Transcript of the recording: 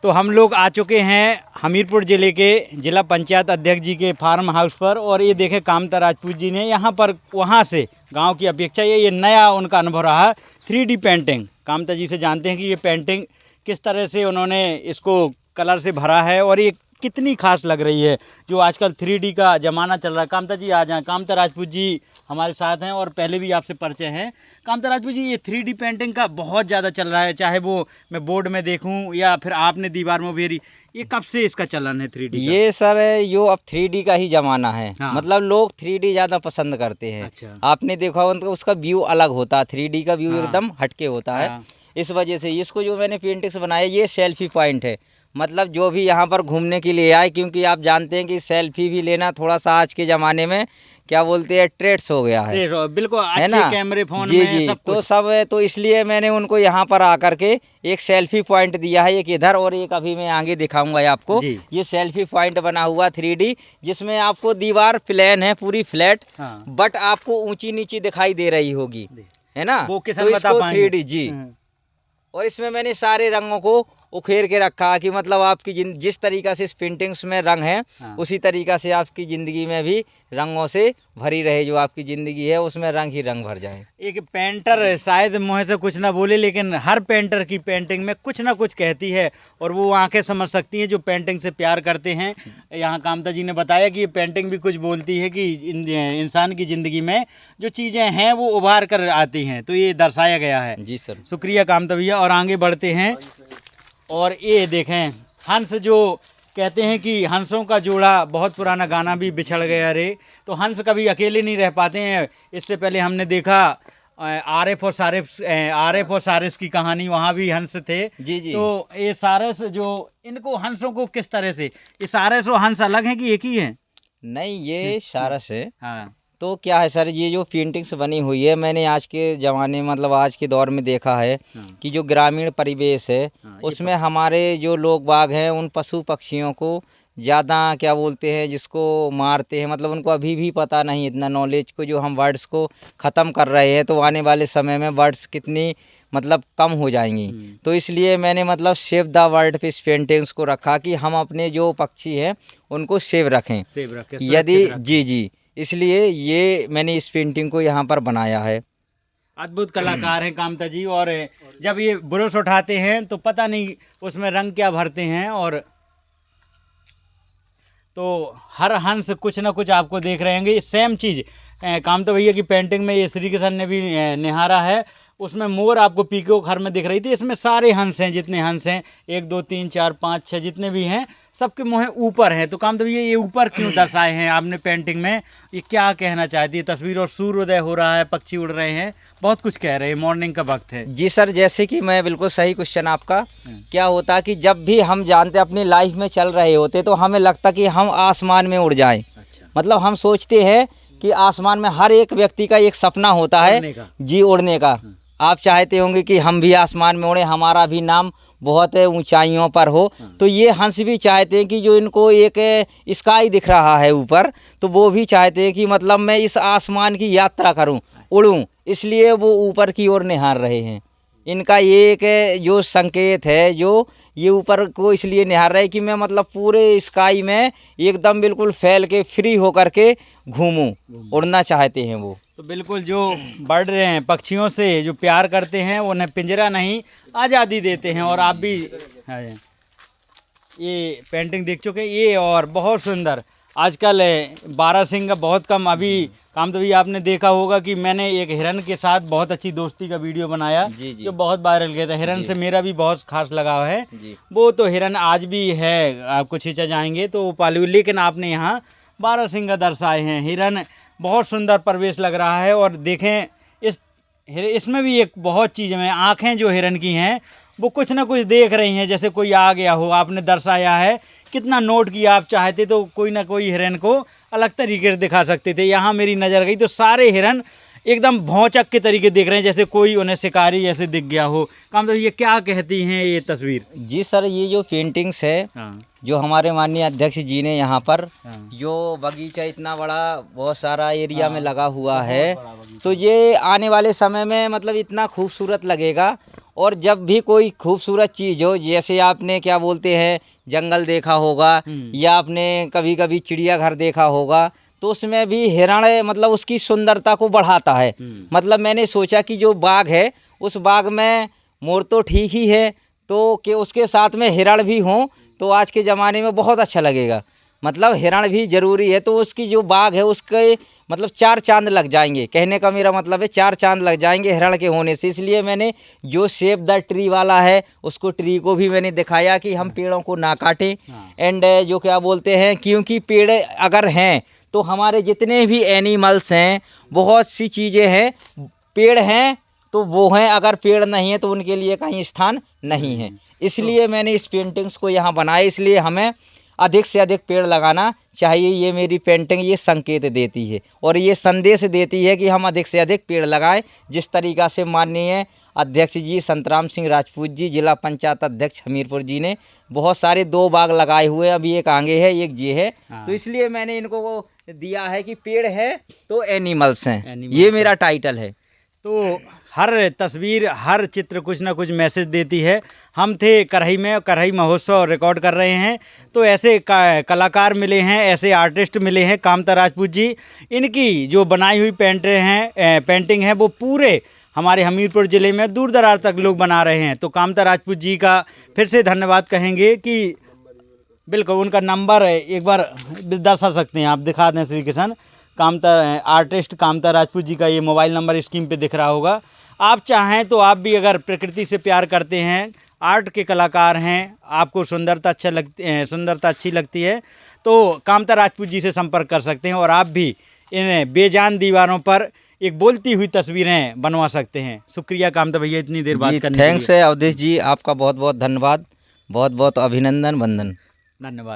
तो हम लोग आ चुके हैं हमीरपुर ज़िले के जिला पंचायत अध्यक्ष जी के फार्म हाउस पर, और ये देखें कामता राजपूत जी ने यहाँ पर वहाँ से गांव की अपेक्षा ये नया उनका अनुभव रहा 3D पेंटिंग। कामता जी से जानते हैं कि ये पेंटिंग किस तरह से उन्होंने इसको कलर से भरा है और ये कितनी खास लग रही है, जो आजकल 3D का ज़माना चल रहा है। कामता जी आ जाएँ। कामता राजपूत जी हमारे साथ हैं और पहले भी आपसे परिचय हैं। कामता राजपूत जी, ये 3D पेंटिंग का बहुत ज़्यादा चल रहा है, चाहे वो मैं बोर्ड में देखूं या फिर आपने दीवार में उभेरी, ये कब से इसका चलन है 3D का? ये सर यो अब 3D का ही ज़माना है। हाँ। मतलब लोग 3D ज़्यादा पसंद करते हैं। अच्छा। आपने देखा होगा मतलब उसका व्यू अलग होता है, 3D का व्यू हाँ। एकदम हटके होता है। हाँ। इस वजह से इसको जो मैंने पेंटिंग्स बनाया ये सेल्फी पॉइंट है। मतलब जो भी यहाँ पर घूमने के लिए आए, क्योंकि आप जानते हैं कि सेल्फी भी लेना थोड़ा सा आज के ज़माने में क्या बोलते हैं ट्रेंड्स हो गया है। बिल्कुल है अच्छे ना? कैमरे फोन जी में जी, सब तो कुछ। सब तो इसलिए मैंने उनको यहाँ पर आकर के एक सेल्फी पॉइंट दिया है, एक इधर और एक अभी मैं आगे दिखाऊंगा आपको। जी। ये सेल्फी पॉइंट बना हुआ 3D, जिसमें आपको दीवार प्लेन है पूरी फ्लैट, हाँ। बट आपको ऊंची नीची दिखाई दे रही होगी, है ना? वो किसान तो बता इसको पाएंगे। 3D जी। और इसमें मैंने सारे रंगों को उखेर के रखा कि मतलब आपकी जिस तरीका से इस पेंटिंग्स में रंग है, हाँ। उसी तरीका से आपकी ज़िंदगी में भी रंगों से भरी रहे। जो आपकी ज़िंदगी है उसमें रंग ही रंग भर जाए। एक पेंटर शायद मुँह से कुछ ना बोले, लेकिन हर पेंटर की पेंटिंग में कुछ ना कुछ कहती है, और वो आंखें समझ सकती हैं जो पेंटिंग से प्यार करते हैं। यहाँ कामता जी ने बताया कि ये पेंटिंग भी कुछ बोलती है कि इंसान की ज़िंदगी में जो चीज़ें हैं वो उभार कर आती हैं, तो ये दर्शाया गया है। जी सर, शुक्रिया कामता भैया। और आगे बढ़ते हैं, और ये देखें हंस, जो कहते हैं कि हंसों का जोड़ा बहुत पुराना गाना भी बिछड़ गया रे, तो हंस कभी अकेले नहीं रह पाते हैं। इससे पहले हमने देखा आरिफ और सारिस की कहानी, वहाँ भी हंस थे। जी जी। तो ये सारिस, जो इनको हंसों को किस तरह से, ये सारिस और हंस अलग हैं कि एक ही हैं? नहीं, ये सारस है। हाँ। तो क्या है सर, ये जो पेंटिंग्स बनी हुई है मैंने आज के ज़माने मतलब आज के दौर में देखा है हाँ। कि जो ग्रामीण परिवेश है हाँ, उसमें हमारे जो लोग बाग हैं उन पशु पक्षियों को ज़्यादा क्या बोलते हैं जिसको मारते हैं। मतलब उनको अभी भी पता नहीं इतना नॉलेज को, जो हम बर्ड्स को ख़त्म कर रहे हैं, तो आने वाले समय में बर्ड्स कितनी मतलब कम हो जाएंगी। तो इसलिए मैंने मतलब सेव द वर्ल्ड पे इस पेंटिंग्स को रखा कि हम अपने जो पक्षी हैं उनको सेव रखें। सेव रखें, यदि सुरक्षित रखें। जी जी, इसलिए ये मैंने इस पेंटिंग को यहाँ पर बनाया है। अद्भुत कलाकार हैं कामता जी, और जब ये ब्रश उठाते हैं तो पता नहीं उसमें रंग क्या भरते हैं, और तो हर हंस कुछ ना कुछ आपको देख रहे होंगे। सेम चीज़ कामता भैया की पेंटिंग में ये श्री किशन ने भी निहारा है, उसमें मोर आपको पीकॉक हर में दिख रही थी। इसमें सारे हंस हैं, जितने हंस हैं 1 2 3 4 5 6 जितने भी हैं, सबके मुँह ऊपर हैं। तो कामता भैया ये ऊपर क्यों दर्शाए हैं आपने पेंटिंग में, ये क्या कहना चाहती है तस्वीर? और सूर्योदय हो रहा है, पक्षी उड़ रहे हैं, बहुत कुछ कह रहे हैं, मॉर्निंग का वक्त है। जी सर, जैसे कि मैं बिल्कुल सही क्वेश्चन आपका। क्या होता कि जब भी हम जानते अपनी लाइफ में चल रहे होते तो हमें लगता कि हम आसमान में उड़ जाएं। अच्छा। मतलब हम सोचते हैं कि आसमान में हर एक व्यक्ति का एक सपना होता है उड़ने का। जी, उड़ने का। आप चाहते होंगे कि हम भी आसमान में उड़े, हमारा भी नाम बहुत ऊंचाइयों पर हो। तो ये हंस भी चाहते हैं कि जो इनको एक स्काई दिख रहा है ऊपर, तो वो भी चाहते हैं कि मतलब मैं इस आसमान की यात्रा करूं, उड़ूं, इसलिए वो ऊपर की ओर निहार रहे हैं। इनका ये एक जो संकेत है, जो ये ऊपर को इसलिए निहार रहे कि मैं मतलब पूरे स्काई में एकदम बिल्कुल फैल के फ्री होकर के घूमूं, उड़ना चाहते हैं वो। तो बिल्कुल जो बर्ड हैं, पक्षियों से जो प्यार करते हैं, उन्हें पिंजरा नहीं आज़ादी देते हैं। और आप भी ये पेंटिंग देख चुके ये, और बहुत सुंदर। आजकल बारहसिंगा का बहुत कम, अभी कामता भैया आपने देखा होगा कि मैंने एक हिरन के साथ बहुत अच्छी दोस्ती का वीडियो बनाया, जी जी। जो बहुत वायरल गया था। हिरन से मेरा भी बहुत खास लगाव है। जी। वो तो हिरन आज भी है, आपको खींचा जाएंगे तो वो पाली, लेकिन आपने यहाँ बारहसिंगा दर्शाए हैं। हिरन बहुत सुंदर परिवेश लग रहा है। और देखें इसमें भी एक बहुत चीज़ में आँखें जो हिरन की हैं वो कुछ ना कुछ देख रही हैं, जैसे कोई आ गया हो। आपने दर्शाया है, कितना नोट किया। आप चाहते तो कोई ना कोई हिरन को अलग तरीके से दिखा सकते थे। यहाँ मेरी नज़र गई तो सारे हिरन एकदम भौचक के तरीके देख रहे हैं, जैसे कोई उन्हें शिकारी जैसे दिख गया हो। कामता ये क्या कहती हैं ये तस्वीर? जी सर, ये जो पेंटिंग्स है जो हमारे माननीय अध्यक्ष जी ने यहाँ पर जो बगीचा इतना बड़ा बहुत सारा एरिया में लगा हुआ है, तो ये आने वाले समय में मतलब इतना खूबसूरत लगेगा। और जब भी कोई खूबसूरत चीज़ हो, जैसे आपने क्या बोलते हैं जंगल देखा होगा या आपने कभी कभी चिड़ियाघर देखा होगा, तो उसमें भी हिरण मतलब उसकी सुंदरता को बढ़ाता है। मतलब मैंने सोचा कि जो बाघ है उस बाघ में मोर तो ठीक ही है, तो कि उसके साथ में हिरण भी हों तो आज के ज़माने में बहुत अच्छा लगेगा। मतलब हिरण भी ज़रूरी है, तो उसकी जो बाघ है उसके मतलब 4 चांद लग जाएंगे। कहने का मेरा मतलब है 4 चांद लग जाएंगे हिरण के होने से। इसलिए मैंने जो सेव द ट्री वाला है उसको ट्री को भी मैंने दिखाया कि हम पेड़ों को ना काटें। एंड जो क्या बोलते हैं, क्योंकि पेड़ अगर हैं तो हमारे जितने भी एनिमल्स हैं, बहुत सी चीज़ें हैं, पेड़ हैं तो वो हैं, अगर पेड़ नहीं है तो उनके लिए कहीं स्थान नहीं है। इसलिए मैंने इस पेंटिंग्स को यहाँ बनाया। इसलिए हमें अधिक से अधिक पेड़ लगाना चाहिए। ये मेरी पेंटिंग ये संकेत देती है और ये संदेश देती है कि हम अधिक से अधिक पेड़ लगाएं। जिस तरीक़ा से माननीय अध्यक्ष जी संतराम सिंह राजपूत जी, जिला पंचायत अध्यक्ष हमीरपुर जी ने बहुत सारे 2 बाग लगाए हुए हैं, अभी एक आगे है एक ये है। तो इसलिए मैंने इनको वो दिया है कि पेड़ है तो एनिमल्स हैं, ये मेरा टाइटल है। तो हर तस्वीर, हर चित्र कुछ ना कुछ मैसेज देती है। हम थे करही में, करही महोत्सव रिकॉर्ड कर रहे हैं, तो ऐसे कलाकार मिले हैं, ऐसे आर्टिस्ट मिले हैं, कामता राजपूत जी। इनकी जो बनाई हुई पेंटिंग है वो पूरे हमारे हमीरपुर ज़िले में दूर दराज तक लोग बना रहे हैं। तो कामता राजपूत जी का फिर से धन्यवाद कहेंगे कि बिल्कुल उनका नंबर एक बार दर्शा सकते हैं आप, दिखा दें श्री किशन। कामता आर्टिस्ट कामता राजपूत जी का ये मोबाइल नंबर स्क्रीन पे दिख रहा होगा। आप चाहें तो आप भी अगर प्रकृति से प्यार करते हैं, आर्ट के कलाकार हैं, आपको सुंदरता अच्छी लगती है तो कामता राजपूत जी से संपर्क कर सकते हैं और आप भी इन बेजान दीवारों पर एक बोलती हुई तस्वीरें बनवा सकते हैं। शुक्रिया कामता भैया इतनी देर बात करने के लिए। थैंक्स है अवधेश जी, आपका बहुत बहुत धन्यवाद, बहुत बहुत अभिनंदन, वंदन, धन्यवाद।